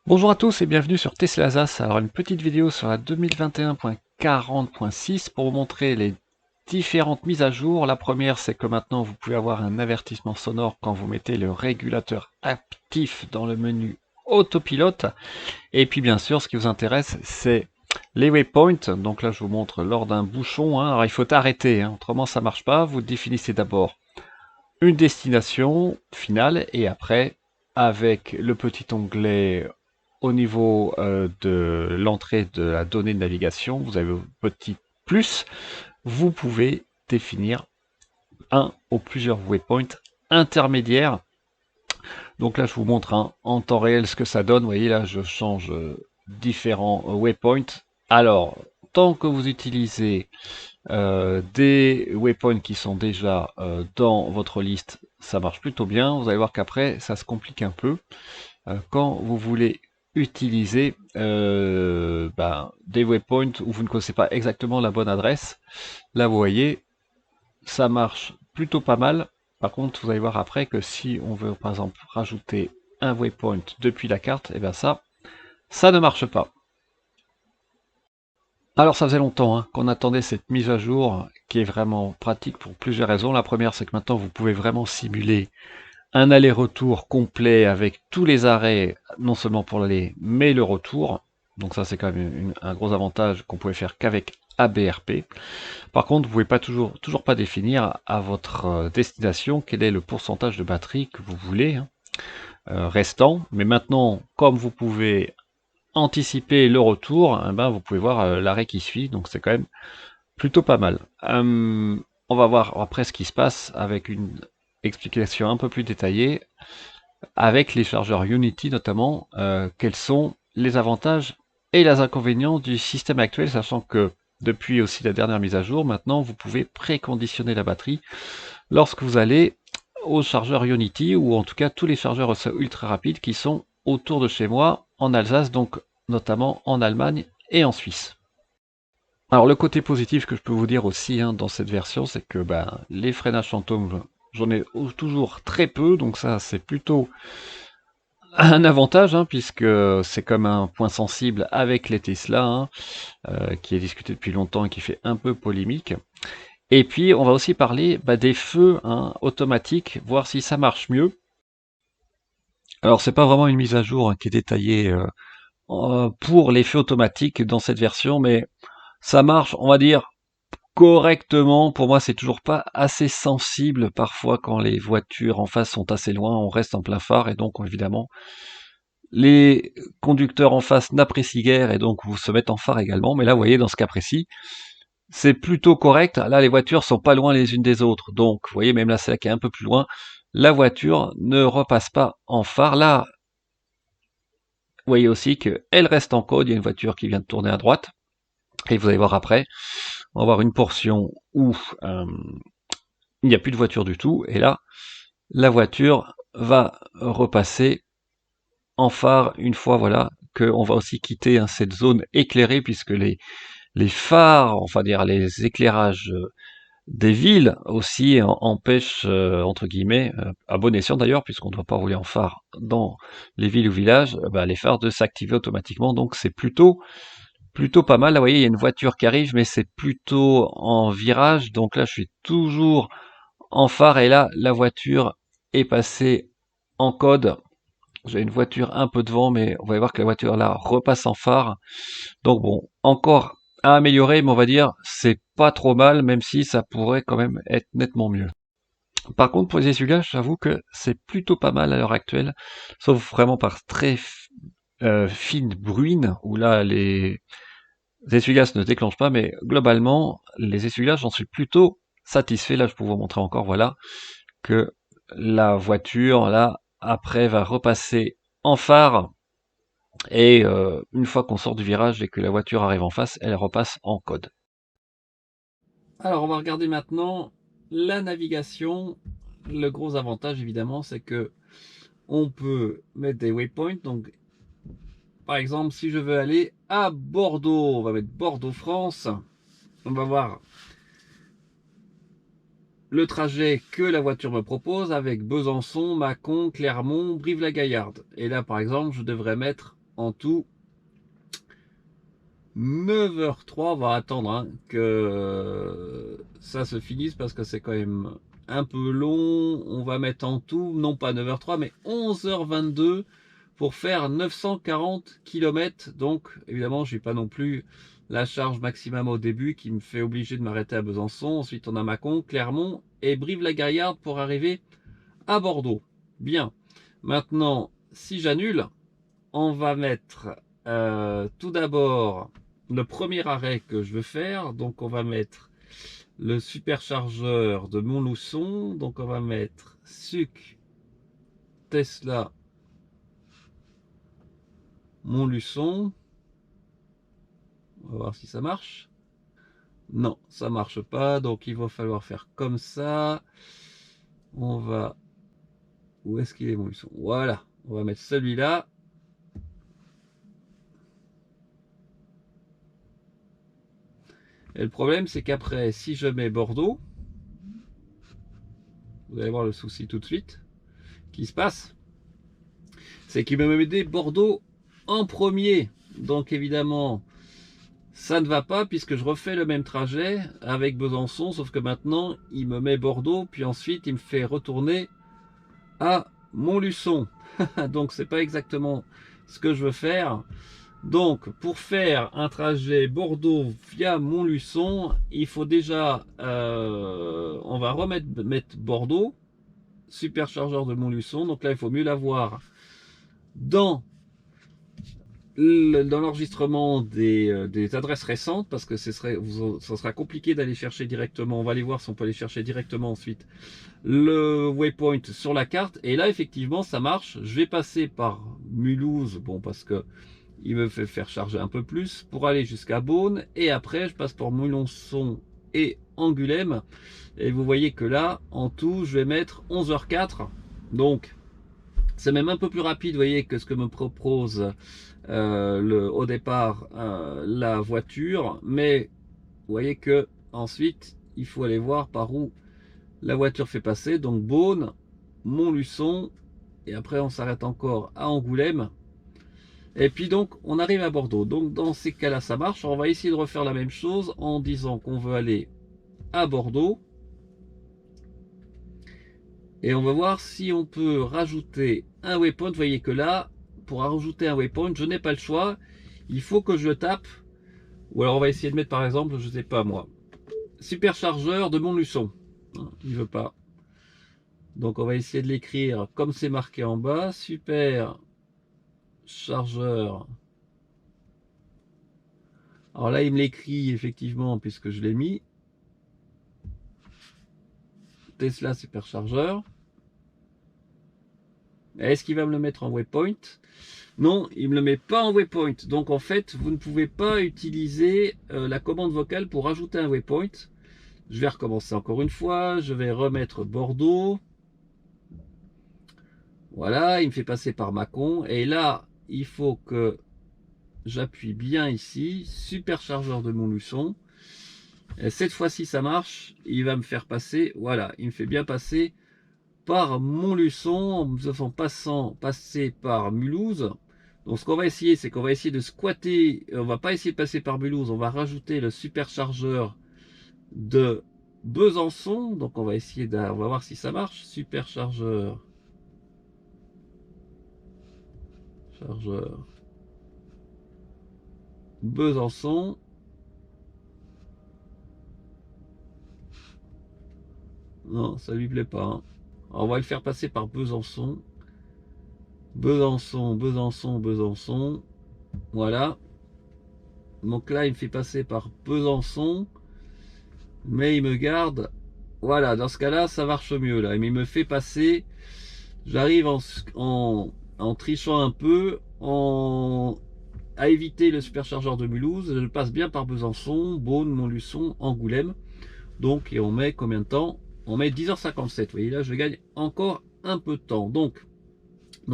Bonjour à tous et bienvenue sur Tesla Alsace. Alors une petite vidéo sur la 2021.40.6 pour vous montrer les différentes mises à jour. La première, c'est que maintenant vous pouvez avoir un avertissement sonore quand vous mettez le régulateur actif dans le menu autopilote. Et puis bien sûr, ce qui vous intéresse, c'est les waypoints. Donc là, je vous montre lors d'un bouchon. Alors il faut arrêter, autrement ça marche pas. Vous définissez d'abord une destination finale et après, avec le petit onglet au niveau de l'entrée de la donnée de navigation, vous avez un petit plus, vous pouvez définir un ou plusieurs waypoints intermédiaires. Donc là, je vous montre en temps réel ce que ça donne. Vous voyez là, je change différents waypoints. Alors, tant que vous utilisez des waypoints qui sont déjà dans votre liste, ça marche plutôt bien. Vous allez voir qu'après, ça se complique un peu. Quand vous voulez utiliser des waypoints où vous ne connaissez pas exactement la bonne adresse. Là, vous voyez, ça marche plutôt pas mal. Par contre, vous allez voir après que si on veut, par exemple, rajouter un waypoint depuis la carte, et bien ça ne marche pas. Alors ça faisait longtemps qu'on attendait cette mise à jour qui est vraiment pratique pour plusieurs raisons. La première, c'est que maintenant vous pouvez vraiment simuler un aller-retour complet avec tous les arrêts, non seulement pour l'aller, mais le retour. Donc ça, c'est quand même un gros avantage qu'on pouvait faire qu'avec ABRP. Par contre, vous pouvez pas toujours pas définir à votre destination quel est le pourcentage de batterie que vous voulez restant. Mais maintenant, comme vous pouvez anticiper le retour, vous pouvez voir l'arrêt qui suit. Donc c'est quand même plutôt pas mal. On va voir après ce qui se passe avec une explication un peu plus détaillée avec les chargeurs Unity notamment, quels sont les avantages et les inconvénients du système actuel, sachant que depuis aussi la dernière mise à jour, maintenant vous pouvez préconditionner la batterie lorsque vous allez aux chargeurs Unity, ou en tout cas tous les chargeurs ultra rapides qui sont autour de chez moi en Alsace, donc notamment en Allemagne et en Suisse. Alors le côté positif que je peux vous dire aussi dans cette version, c'est que les freinages fantômes, j'en ai toujours très peu, donc ça c'est plutôt un avantage, puisque c'est comme un point sensible avec les Tesla, qui est discuté depuis longtemps et qui fait un peu polémique. Et puis on va aussi parler des feux automatiques, voir si ça marche mieux. Alors c'est pas vraiment une mise à jour qui est détaillée pour les feux automatiques dans cette version, mais ça marche, on va dire, correctement. Pour moi, c'est toujours pas assez sensible. Parfois, quand les voitures en face sont assez loin, on reste en plein phare et donc évidemment les conducteurs en face n'apprécient guère et donc vous se mettent en phare également. Mais là, vous voyez, dans ce cas précis, c'est plutôt correct. Là, les voitures sont pas loin les unes des autres. Donc, vous voyez, même là, celle qui est un peu plus loin, la voiture ne repasse pas en phare. Là, vous voyez aussi qu'elle reste en code. Il y a une voiture qui vient de tourner à droite. Et vous allez voir après, on va avoir une portion où il n'y a plus de voiture du tout. Et là, la voiture va repasser en phare une fois, voilà, qu'on va aussi quitter cette zone éclairée, puisque les phares, enfin dire les éclairages des villes aussi empêchent, entre guillemets, à bon escient d'ailleurs, puisqu'on ne doit pas rouler en phare dans les villes ou villages, les phares de s'activer automatiquement, donc c'est plutôt pas mal. Là, vous voyez, il y a une voiture qui arrive, mais c'est plutôt en virage, donc là, je suis toujours en phare, et là, la voiture est passée en code. J'ai une voiture un peu devant, mais on va voir que la voiture là repasse en phare. Donc bon, encore à améliorer, mais on va dire c'est pas trop mal, même si ça pourrait quand même être nettement mieux. Par contre, pour les essuie-glaces, j'avoue que c'est plutôt pas mal à l'heure actuelle, sauf vraiment par très fine bruine, où là les essuie-glaces ne déclenchent pas, mais globalement, les essuie-glaces, j'en suis plutôt satisfait. Là, je peux vous montrer encore, voilà, que la voiture, là, après, va repasser en phare. Et une fois qu'on sort du virage et que la voiture arrive en face, elle repasse en code. Alors on va regarder maintenant la navigation. Le gros avantage évidemment, c'est que on peut mettre des waypoints. Donc par exemple, si je veux aller à Bordeaux, on va mettre Bordeaux France. On va voir le trajet que la voiture me propose avec Besançon, Mâcon, Clermont, Brive-la-Gaillarde. Et là par exemple, je devrais mettre en tout 9h03. On va attendre hein, que ça se finisse parce que c'est quand même un peu long. On va mettre en tout, non pas 9h03, mais 11h22 pour faire 940 km. Donc évidemment, je n'ai pas non plus la charge maximum au début qui me fait obliger de m'arrêter à Besançon. Ensuite, on a Mâcon, Clermont et Brive-la-Gaillarde pour arriver à Bordeaux. Bien. Maintenant, si j'annule, on va mettre tout d'abord le premier arrêt que je veux faire. Donc on va mettre le superchargeur de Montluçon. Donc on va mettre SUC Tesla Montluçon. On va voir si ça marche. Non, ça marche pas. Donc il va falloir faire comme ça. On va... Où est-ce qu'il est Montluçon? Voilà. On va mettre celui-là. Et le problème, c'est qu'après, si je mets Bordeaux, vous allez voir le souci tout de suite qui se passe, c'est qu'il me met Bordeaux en premier. Donc évidemment, ça ne va pas puisque je refais le même trajet avec Besançon, sauf que maintenant, il me met Bordeaux, puis ensuite, il me fait retourner à Montluçon. Donc c'est pas exactement ce que je veux faire. Donc pour faire un trajet Bordeaux via Montluçon, il faut déjà, on va mettre Bordeaux, superchargeur de Montluçon. Donc là, il faut mieux l'avoir dans l'enregistrement des adresses récentes parce que ça sera compliqué d'aller chercher directement. On va aller voir si on peut aller chercher directement ensuite le waypoint sur la carte. Et là, effectivement, ça marche. Je vais passer par Mulhouse, bon, parce que il me fait faire charger un peu plus pour aller jusqu'à Beaune. Et après, je passe par Moulonçon et Angoulême. Et vous voyez que là, en tout, je vais mettre 11h04. Donc, c'est même un peu plus rapide, vous voyez, que ce que me propose au départ la voiture. Mais vous voyez que ensuite, il faut aller voir par où la voiture fait passer. Donc, Beaune, Montluçon. Et après, on s'arrête encore à Angoulême. Et puis donc, on arrive à Bordeaux. Donc, dans ces cas-là, ça marche. On va essayer de refaire la même chose en disant qu'on veut aller à Bordeaux. Et on va voir si on peut rajouter un waypoint. Vous voyez que là, pour rajouter un waypoint, je n'ai pas le choix. Il faut que je le tape. Ou alors, on va essayer de mettre, par exemple, je ne sais pas moi, superchargeur de Montluçon. Il veut pas. Donc, on va essayer de l'écrire comme c'est marqué en bas. Super chargeur. Alors là, il me l'écrit effectivement puisque je l'ai mis. Tesla superchargeur. Est-ce qu'il va me le mettre en waypoint? Non, il ne me le met pas en waypoint. Donc en fait, vous ne pouvez pas utiliser la commande vocale pour ajouter un waypoint. Je vais recommencer encore une fois. Je vais remettre Bordeaux. Voilà, il me fait passer par Mâcon. Et là, il faut que j'appuie bien ici. Superchargeur de Montluçon. Et cette fois-ci, ça marche. Il va me faire passer. Voilà, il me fait bien passer par Montluçon en me faisant passer par Mulhouse. Donc ce qu'on va essayer, c'est qu'on va essayer de squatter. On va pas essayer de passer par Mulhouse. On va rajouter le superchargeur de Besançon. Donc on va essayer on va voir si ça marche. Superchargeur. Chargeur. Besançon. Non, ça lui plaît pas. Hein. Alors, on va le faire passer par Besançon. Besançon, Besançon, Besançon. Voilà. Donc là, il me fait passer par Besançon. Mais il me garde. Voilà, dans ce cas-là, ça marche mieux. Là. Mais il me fait passer. J'arrive en trichant un peu, à éviter le superchargeur de Mulhouse. Je passe bien par Besançon, Beaune, Montluçon, Angoulême. Donc, et on met combien de temps? On met 10h57. Vous voyez, là, je gagne encore un peu de temps. Donc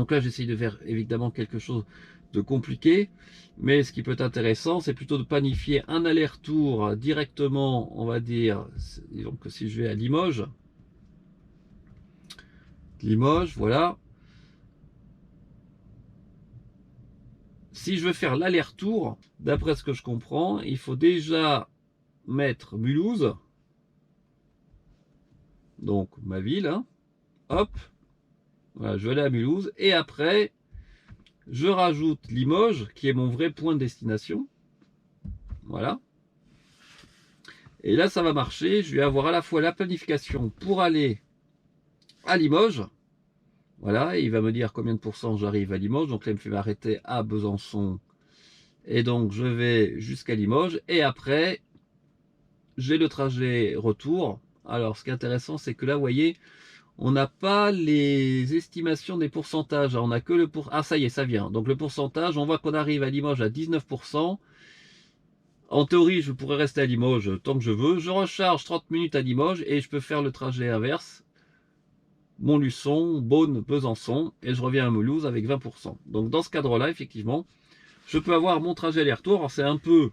là, j'essaye de faire évidemment quelque chose de compliqué. Mais ce qui peut être intéressant, c'est plutôt de planifier un aller-retour directement, on va dire, donc si je vais à Limoges, voilà. si je veux faire l'aller-retour, d'après ce que je comprends, il faut déjà mettre Mulhouse, donc ma ville, hein. Hop, voilà, je vais aller à Mulhouse, et après, je rajoute Limoges, qui est mon vrai point de destination. Voilà. Et là, ça va marcher. Je vais avoir à la fois la planification pour aller à Limoges. Voilà, et il va me dire combien de pourcents j'arrive à Limoges. Donc là, il me fait m'arrêter à Besançon. Et donc, je vais jusqu'à Limoges. Et après, j'ai le trajet retour. Alors, ce qui est intéressant, c'est que là, vous voyez, on n'a pas les estimations des pourcentages. On n'a que le pour. Ah, ça y est, ça vient. Donc, le pourcentage, on voit qu'on arrive à Limoges à 19%. En théorie, je pourrais rester à Limoges tant que je veux. Je recharge 30 minutes à Limoges et je peux faire le trajet inverse. Montluçon, Beaune, Besançon, et je reviens à Mulhouse avec 20%. Donc dans ce cadre-là, effectivement, je peux avoir mon trajet aller-retour. Alors c'est un peu,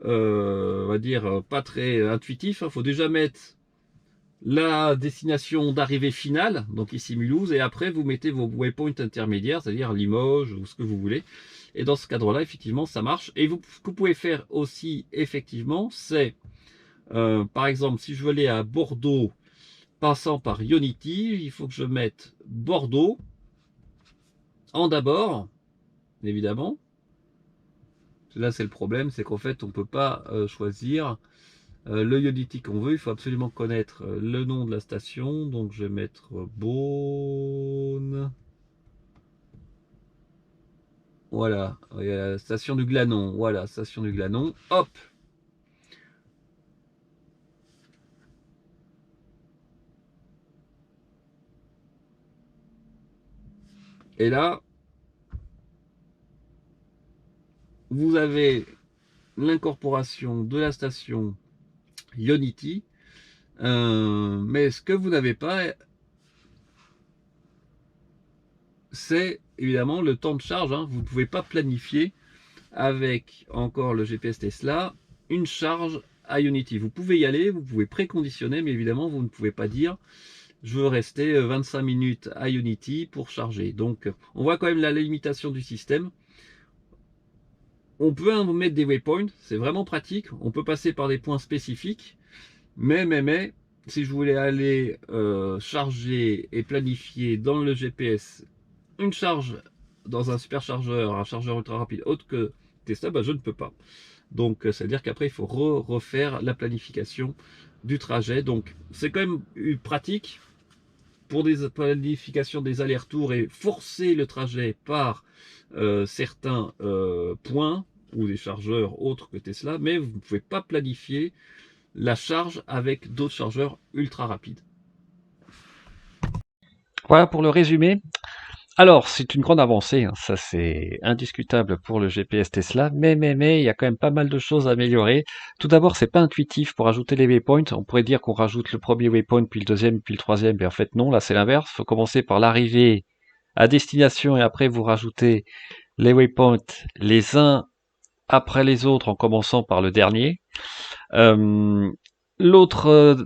on va dire, pas très intuitif. Il faut déjà mettre la destination d'arrivée finale, donc ici Mulhouse, et après vous mettez vos waypoints intermédiaires, c'est-à-dire Limoges ou ce que vous voulez. Et dans ce cadre-là, effectivement, ça marche. Et ce que vous pouvez faire aussi, effectivement, c'est, par exemple, si je veux aller à Bordeaux, passant par Unity, il faut que je mette Bordeaux en d'abord, évidemment. Là, c'est le problème, c'est qu'en fait, on ne peut pas choisir le Unity qu'on veut. Il faut absolument connaître le nom de la station. Donc, je vais mettre Beaune. Voilà, station du Glanon. Voilà, station du Glanon. Hop. Et là, vous avez l'incorporation de la station Unity. Mais ce que vous n'avez pas, c'est évidemment le temps de charge. Hein. Vous ne pouvez pas planifier avec encore le GPS Tesla une charge à Unity. Vous pouvez y aller, vous pouvez préconditionner, mais évidemment vous ne pouvez pas dire je veux rester 25 minutes à Unity pour charger. Donc on voit quand même la limitation du système. On peut mettre des waypoints, c'est vraiment pratique. On peut passer par des points spécifiques, mais si je voulais aller charger et planifier dans le GPS une charge dans un superchargeur, un chargeur ultra rapide autre que Tesla, je ne peux pas. Donc, c'est-à-dire qu'après, il faut refaire la planification du trajet. Donc, c'est quand même pratique pour des planifications des allers-retours et forcer le trajet par certains points ou des chargeurs autres que Tesla, mais vous ne pouvez pas planifier la charge avec d'autres chargeurs ultra rapides. Voilà pour le résumé. Alors, c'est une grande avancée, hein, ça c'est indiscutable pour le GPS Tesla, mais il y a quand même pas mal de choses à améliorer. Tout d'abord, c'est pas intuitif pour ajouter les waypoints. On pourrait dire qu'on rajoute le premier waypoint, puis le deuxième, puis le troisième, mais en fait non, là c'est l'inverse. Il faut commencer par l'arrivée à destination et après vous rajoutez les waypoints les uns après les autres en commençant par le dernier. L'autre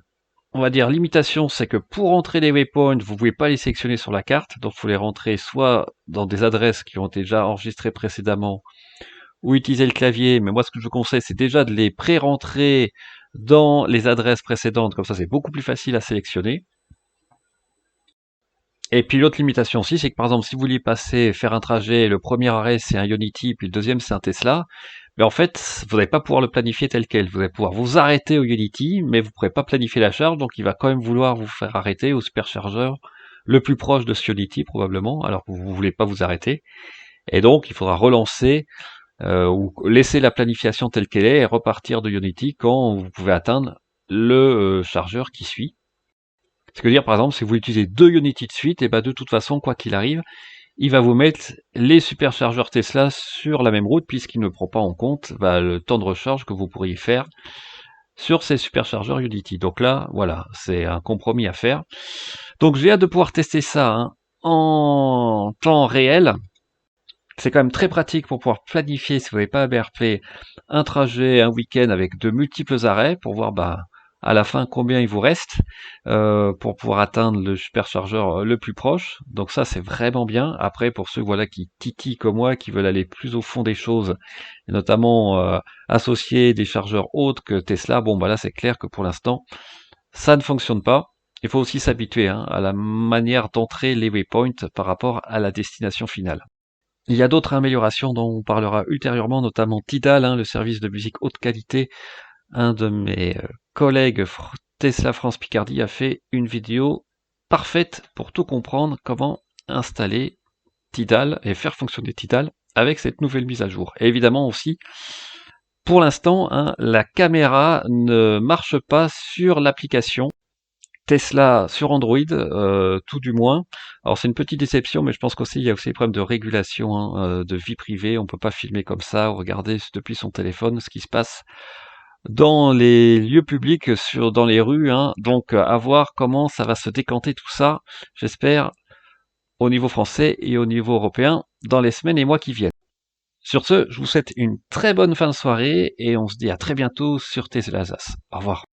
on va dire limitation, c'est que pour entrer les waypoints, vous pouvez pas les sélectionner sur la carte, donc il faut les rentrer soit dans des adresses qui ont été déjà enregistrées précédemment, ou utiliser le clavier, mais moi ce que je vous conseille, c'est déjà de les pré-rentrer dans les adresses précédentes, comme ça c'est beaucoup plus facile à sélectionner. Et puis l'autre limitation aussi, c'est que par exemple, si vous vouliez faire un trajet, le premier arrêt c'est un Unity, puis le deuxième c'est un Tesla, mais en fait, vous n'allez pas pouvoir le planifier tel quel. Vous allez pouvoir vous arrêter au Unity, mais vous ne pourrez pas planifier la charge, donc il va quand même vouloir vous faire arrêter au superchargeur le plus proche de ce Unity probablement, alors que vous ne voulez pas vous arrêter. Et donc il faudra relancer ou laisser la planification telle qu'elle est et repartir de Unity quand vous pouvez atteindre le chargeur qui suit. Ce que dire par exemple, si vous utilisez deux Unity de suite, et de toute façon, quoi qu'il arrive, il va vous mettre les superchargeurs Tesla sur la même route puisqu'il ne prend pas en compte le temps de recharge que vous pourriez faire sur ces superchargeurs Unity. Donc là, voilà, c'est un compromis à faire. Donc j'ai hâte de pouvoir tester ça en temps réel. C'est quand même très pratique pour pouvoir planifier, si vous n'avez pas ABRP, un trajet, un week-end avec de multiples arrêts pour voir à la fin combien il vous reste pour pouvoir atteindre le superchargeur le plus proche. Donc ça c'est vraiment bien. Après pour ceux voilà qui titillent comme moi, qui veulent aller plus au fond des choses, et notamment associer des chargeurs autres que Tesla, bon bah là c'est clair que pour l'instant ça ne fonctionne pas. Il faut aussi s'habituer à la manière d'entrer les waypoints par rapport à la destination finale. Il y a d'autres améliorations dont on parlera ultérieurement, notamment Tidal, le service de musique haute qualité. Un de mes collègues Tesla France Picardie a fait une vidéo parfaite pour tout comprendre comment installer Tidal et faire fonctionner Tidal avec cette nouvelle mise à jour. Et évidemment aussi, pour l'instant, la caméra ne marche pas sur l'application Tesla sur Android, tout du moins. Alors c'est une petite déception, mais je pense qu'aussi il y a aussi des problèmes de régulation, de vie privée. On peut pas filmer comme ça ou regarder depuis son téléphone ce qui se passe dans les lieux publics, dans les rues. Donc à voir comment ça va se décanter tout ça. J'espère au niveau français et au niveau européen dans les semaines et mois qui viennent. Sur ce, je vous souhaite une très bonne fin de soirée et on se dit à très bientôt sur Tesla Alsace. Au revoir.